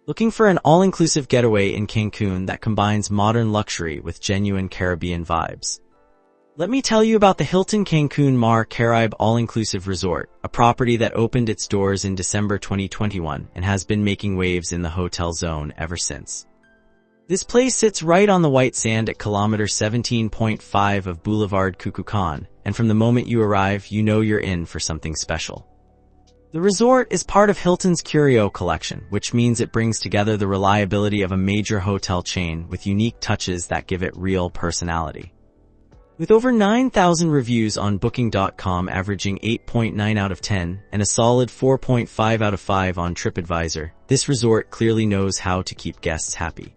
Looking for an all-inclusive getaway in Cancun that combines modern luxury with genuine Caribbean vibes? Let me tell you about the Hilton Cancun Caribe All-Inclusive Resort, a property that opened its doors in December 2021 and has been making waves in the hotel zone ever since. This place sits right on the white sand at kilometer 17.5 of Boulevard Cucucan, and from the moment you arrive, you know you're in for something special. The resort is part of Hilton's Curio collection, which means it brings together the reliability of a major hotel chain with unique touches that give it real personality. With over 9,000 reviews on Booking.com averaging 8.9 out of 10 and a solid 4.5 out of 5 on TripAdvisor, this resort clearly knows how to keep guests happy.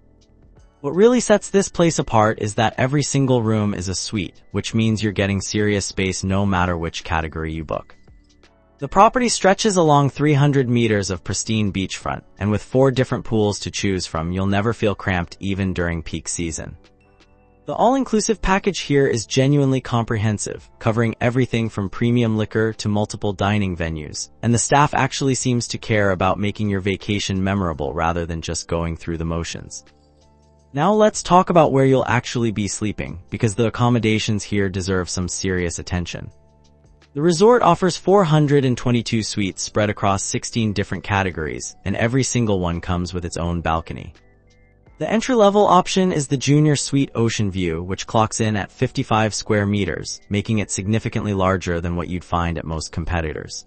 What really sets this place apart is that every single room is a suite, which means you're getting serious space no matter which category you book. The property stretches along 300 meters of pristine beachfront, and with 4 different pools to choose from, you'll never feel cramped even during peak season. The all-inclusive package here is genuinely comprehensive, covering everything from premium liquor to multiple dining venues, and the staff actually seems to care about making your vacation memorable rather than just going through the motions. Now let's talk about where you'll actually be sleeping, because the accommodations here deserve some serious attention. The resort offers 422 suites spread across 16 different categories, and every single one comes with its own balcony. The entry-level option is the Junior Suite Ocean View, which clocks in at 55 square meters, making it significantly larger than what you'd find at most competitors.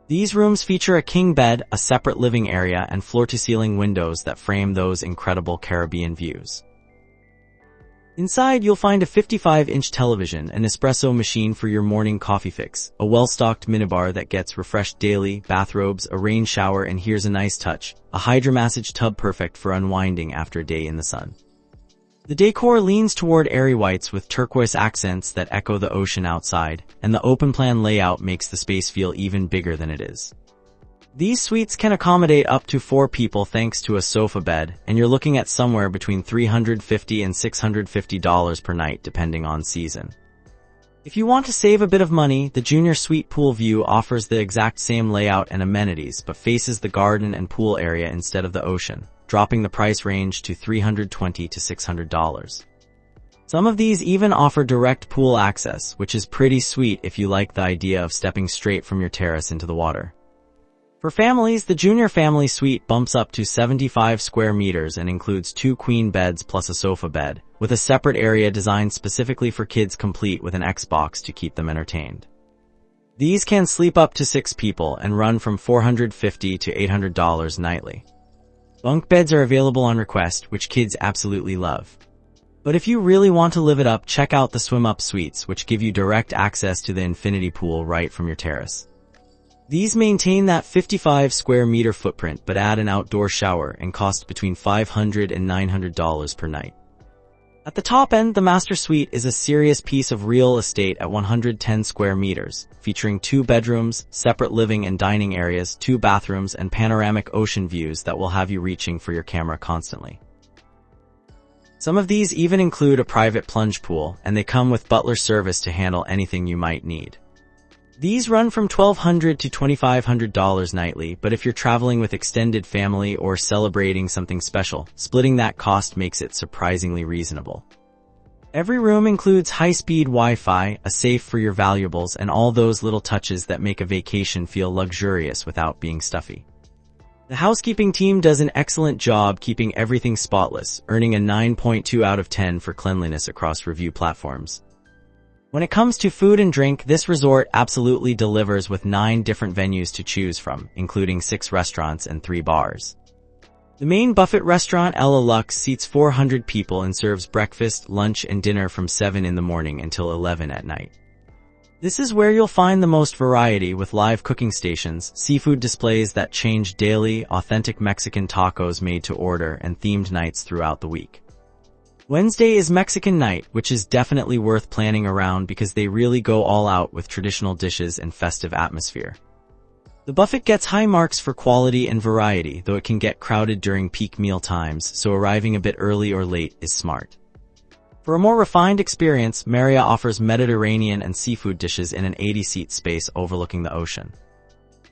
These rooms feature a king bed, a separate living area, and floor-to-ceiling windows that frame those incredible Caribbean views. Inside, you'll find a 55-inch television, an Nespresso machine for your morning coffee fix, a well-stocked minibar that gets refreshed daily, bathrobes, a rain shower, and here's a nice touch, a hydromassage tub perfect for unwinding after a day in the sun. The decor leans toward airy whites with turquoise accents that echo the ocean outside, and the open-plan layout makes the space feel even bigger than it is. These suites can accommodate up to 4 people thanks to a sofa bed, and you're looking at somewhere between $350 and $650 per night depending on season. If you want to save a bit of money, the Junior Suite Pool View offers the exact same layout and amenities but faces the garden and pool area instead of the ocean, dropping the price range to $320 to $600. Some of these even offer direct pool access, which is pretty sweet if you like the idea of stepping straight from your terrace into the water. For families, the Junior Family Suite bumps up to 75 square meters and includes 2 queen beds plus a sofa bed, with a separate area designed specifically for kids complete with an Xbox to keep them entertained. These can sleep up to 6 people and run from $450 to $800 nightly. Bunk beds are available on request, which kids absolutely love. But if you really want to live it up, check out the Swim Up Suites, which give you direct access to the infinity pool right from your terrace. These maintain that 55 square meter footprint but add an outdoor shower and cost between $500 and $900 per night. At the top end, the Master Suite is a serious piece of real estate at 110 square meters, featuring 2 bedrooms, separate living and dining areas, 2 bathrooms, and panoramic ocean views that will have you reaching for your camera constantly. Some of these even include a private plunge pool, and they come with butler service to handle anything you might need. These run from $1,200 to $2,500 nightly, but if you're traveling with extended family or celebrating something special, splitting that cost makes it surprisingly reasonable. Every room includes high-speed Wi-Fi, a safe for your valuables, and all those little touches that make a vacation feel luxurious without being stuffy. The housekeeping team does an excellent job keeping everything spotless, earning a 9.2 out of 10 for cleanliness across review platforms. When it comes to food and drink, this resort absolutely delivers with 9 different venues to choose from, including 6 restaurants and 3 bars. The main buffet restaurant, Ella Lux, seats 400 people and serves breakfast, lunch, and dinner from 7 in the morning until 11 at night. This is where you'll find the most variety with live cooking stations, seafood displays that change daily, authentic Mexican tacos made to order, and themed nights throughout the week. Wednesday is Mexican night, which is definitely worth planning around because they really go all out with traditional dishes and festive atmosphere. The buffet gets high marks for quality and variety, though it can get crowded during peak meal times, so arriving a bit early or late is smart. For a more refined experience, Marea offers Mediterranean and seafood dishes in an 80-seat space overlooking the ocean.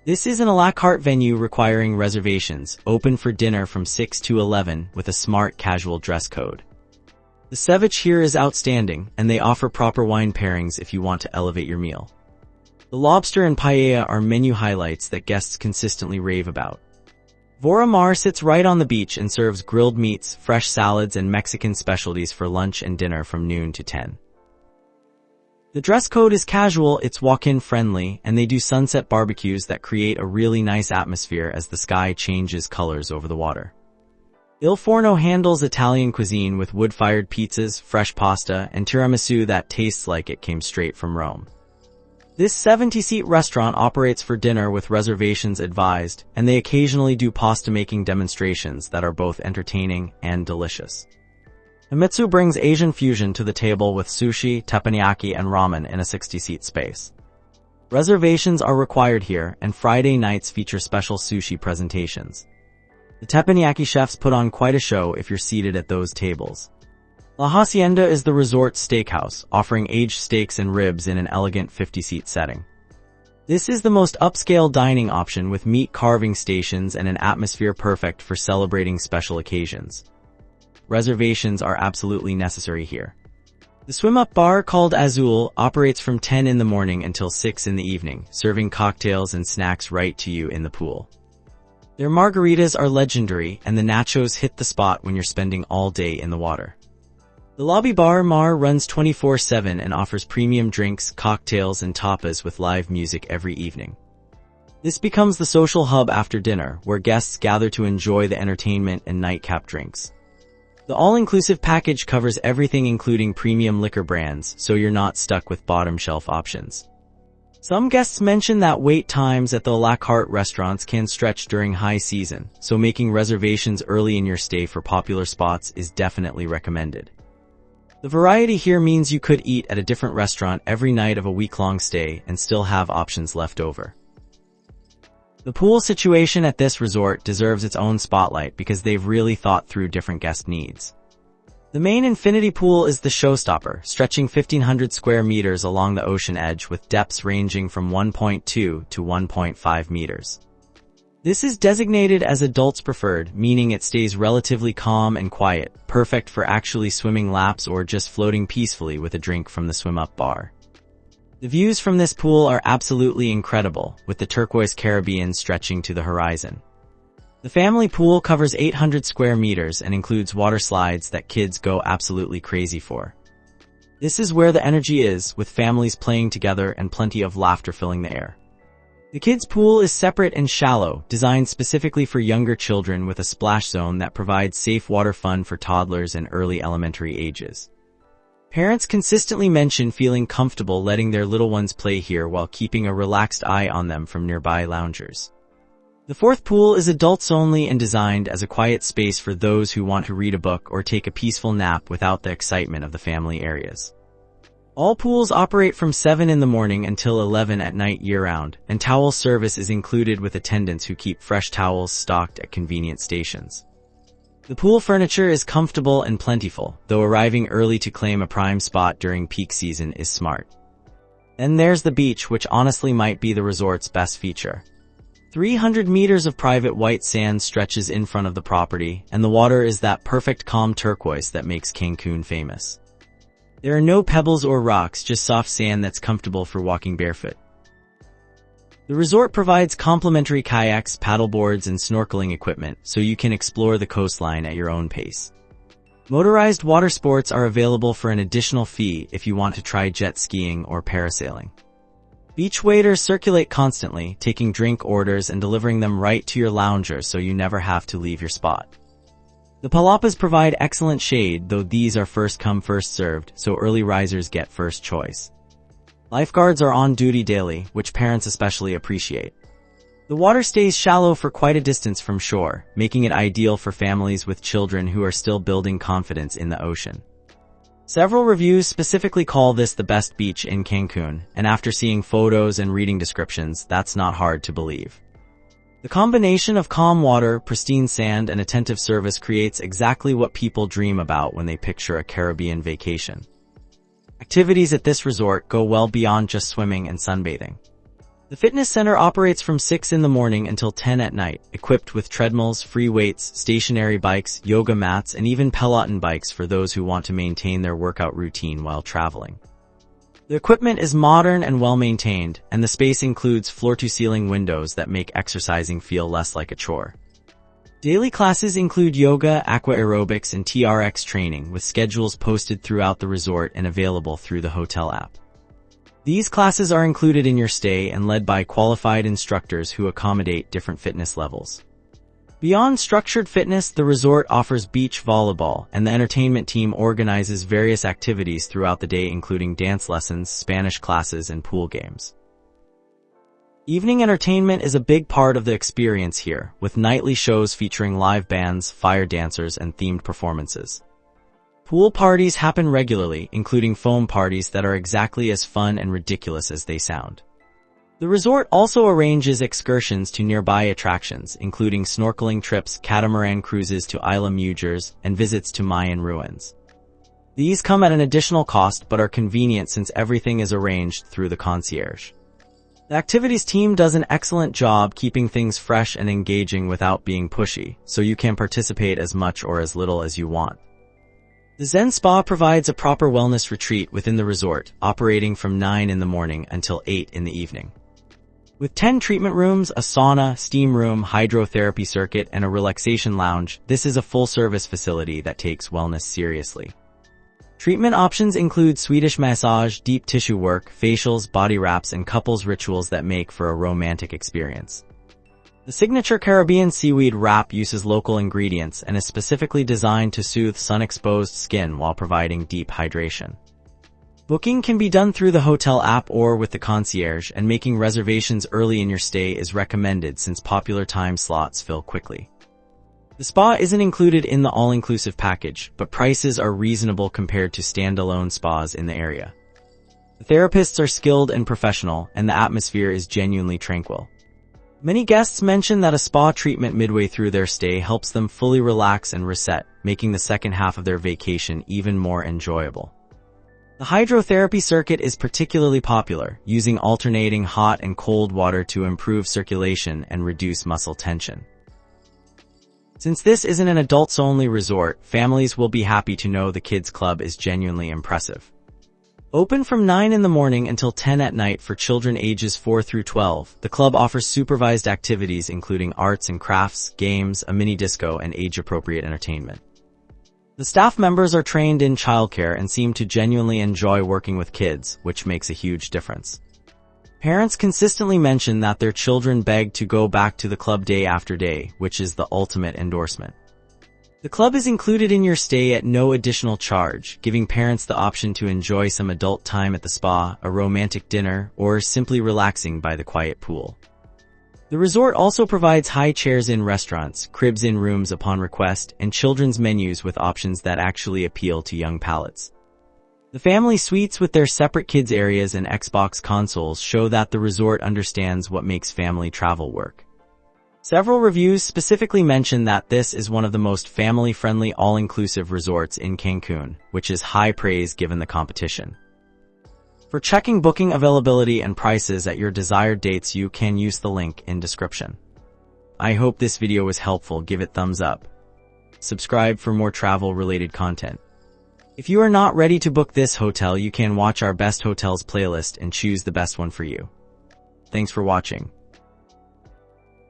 This is an a la carte venue requiring reservations, open for dinner from 6 to 11 with a smart casual dress code. The ceviche here is outstanding, and they offer proper wine pairings if you want to elevate your meal. The lobster and paella are menu highlights that guests consistently rave about. Vora Mar sits right on the beach and serves grilled meats, fresh salads, and Mexican specialties for lunch and dinner from noon to 10. The dress code is casual, it's walk-in friendly, and they do sunset barbecues that create a really nice atmosphere as the sky changes colors over the water. Il Forno handles Italian cuisine with wood-fired pizzas, fresh pasta, and tiramisu that tastes like it came straight from Rome. This 70-seat restaurant operates for dinner with reservations advised, and they occasionally do pasta-making demonstrations that are both entertaining and delicious. Himitsu brings Asian fusion to the table with sushi, teppanyaki, and ramen in a 60-seat space. Reservations are required here, and Friday nights feature special sushi presentations. The teppanyaki chefs put on quite a show if you're seated at those tables. La Hacienda is the resort steakhouse, offering aged steaks and ribs in an elegant 50-seat setting. This is the most upscale dining option with meat carving stations and an atmosphere perfect for celebrating special occasions. Reservations are absolutely necessary here. The swim-up bar called Azul operates from 10 in the morning until 6 in the evening, serving cocktails and snacks right to you in the pool. Their margaritas are legendary, and the nachos hit the spot when you're spending all day in the water. The lobby bar Mar runs 24/7 and offers premium drinks, cocktails, and tapas with live music every evening. This becomes the social hub after dinner, where guests gather to enjoy the entertainment and nightcap drinks. The all-inclusive package covers everything including premium liquor brands, so you're not stuck with bottom-shelf options. Some guests mention that wait times at the a la carte restaurants can stretch during high season, so making reservations early in your stay for popular spots is definitely recommended. The variety here means you could eat at a different restaurant every night of a week-long stay and still have options left over. The pool situation at this resort deserves its own spotlight because they've really thought through different guest needs. The main infinity pool is the showstopper, stretching 1,500 square meters along the ocean edge with depths ranging from 1.2 to 1.5 meters. This is designated as adults preferred, meaning it stays relatively calm and quiet, perfect for actually swimming laps or just floating peacefully with a drink from the swim-up bar. The views from this pool are absolutely incredible, with the turquoise Caribbean stretching to the horizon. The family pool covers 800 square meters and includes water slides that kids go absolutely crazy for. This is where the energy is, with families playing together and plenty of laughter filling the air. The kids' pool is separate and shallow, designed specifically for younger children with a splash zone that provides safe water fun for toddlers and early elementary ages. Parents consistently mention feeling comfortable letting their little ones play here while keeping a relaxed eye on them from nearby loungers. The fourth pool is adults only and designed as a quiet space for those who want to read a book or take a peaceful nap without the excitement of the family areas. All pools operate from 7 in the morning until 11 at night year-round, and towel service is included with attendants who keep fresh towels stocked at convenient stations. The pool furniture is comfortable and plentiful, though arriving early to claim a prime spot during peak season is smart. Then there's the beach, which honestly might be the resort's best feature. 300 meters of private white sand stretches in front of the property, and the water is that perfect calm turquoise that makes Cancun famous. There are no pebbles or rocks, just soft sand that's comfortable for walking barefoot. The resort provides complimentary kayaks, paddleboards, and snorkeling equipment, so you can explore the coastline at your own pace. Motorized water sports are available for an additional fee if you want to try jet skiing or parasailing. Beach waiters circulate constantly, taking drink orders and delivering them right to your lounger so you never have to leave your spot. The palapas provide excellent shade, though these are first come first served, so early risers get first choice. Lifeguards are on duty daily, which parents especially appreciate. The water stays shallow for quite a distance from shore, making it ideal for families with children who are still building confidence in the ocean. Several reviews specifically call this the best beach in Cancun, and after seeing photos and reading descriptions, that's not hard to believe. The combination of calm water, pristine sand, and attentive service creates exactly what people dream about when they picture a Caribbean vacation. Activities at this resort go well beyond just swimming and sunbathing. The fitness center operates from 6 in the morning until 10 at night, equipped with treadmills, free weights, stationary bikes, yoga mats, and even Peloton bikes for those who want to maintain their workout routine while traveling. The equipment is modern and well-maintained, and the space includes floor-to-ceiling windows that make exercising feel less like a chore. Daily classes include yoga, aqua aerobics, and TRX training, with schedules posted throughout the resort and available through the hotel app. These classes are included in your stay and led by qualified instructors who accommodate different fitness levels. Beyond structured fitness, the resort offers beach volleyball, and the entertainment team organizes various activities throughout the day, including dance lessons, Spanish classes, and pool games. Evening entertainment is a big part of the experience here, with nightly shows featuring live bands, fire dancers, and themed performances. Pool parties happen regularly, including foam parties that are exactly as fun and ridiculous as they sound. The resort also arranges excursions to nearby attractions, including snorkeling trips, catamaran cruises to Isla Mujeres, and visits to Mayan ruins. These come at an additional cost but are convenient since everything is arranged through the concierge. The activities team does an excellent job keeping things fresh and engaging without being pushy, so you can participate as much or as little as you want. The Zen Spa provides a proper wellness retreat within the resort, operating from 9 in the morning until 8 in the evening. With 10 treatment rooms, a sauna, steam room, hydrotherapy circuit, and a relaxation lounge, this is a full-service facility that takes wellness seriously. Treatment options include Swedish massage, deep tissue work, facials, body wraps, and couples rituals that make for a romantic experience. The signature Caribbean seaweed wrap uses local ingredients and is specifically designed to soothe sun-exposed skin while providing deep hydration. Booking can be done through the hotel app or with the concierge, and making reservations early in your stay is recommended since popular time slots fill quickly. The spa isn't included in the all-inclusive package, but prices are reasonable compared to standalone spas in the area. The therapists are skilled and professional, and the atmosphere is genuinely tranquil. Many guests mention that a spa treatment midway through their stay helps them fully relax and reset, making the second half of their vacation even more enjoyable. The hydrotherapy circuit is particularly popular, using alternating hot and cold water to improve circulation and reduce muscle tension. Since this isn't an adults-only resort, families will be happy to know the kids' club is genuinely impressive. Open from 9 in the morning until 10 at night for children ages 4 through 12, the club offers supervised activities including arts and crafts, games, a mini disco, and age-appropriate entertainment. The staff members are trained in childcare and seem to genuinely enjoy working with kids, which makes a huge difference. Parents consistently mention that their children beg to go back to the club day after day, which is the ultimate endorsement. The club is included in your stay at no additional charge, giving parents the option to enjoy some adult time at the spa, a romantic dinner, or simply relaxing by the quiet pool. The resort also provides high chairs in restaurants, cribs in rooms upon request, and children's menus with options that actually appeal to young palates. The family suites with their separate kids areas and Xbox consoles show that the resort understands what makes family travel work. Several reviews specifically mention that this is one of the most family-friendly all-inclusive resorts in Cancun, which is high praise given the competition. For checking booking availability and prices at your desired dates, you can use the link in description. I hope this video was helpful. Give it thumbs up. Subscribe for more travel-related content. If you are not ready to book this hotel, you can watch our best hotels playlist and choose the best one for you. Thanks for watching.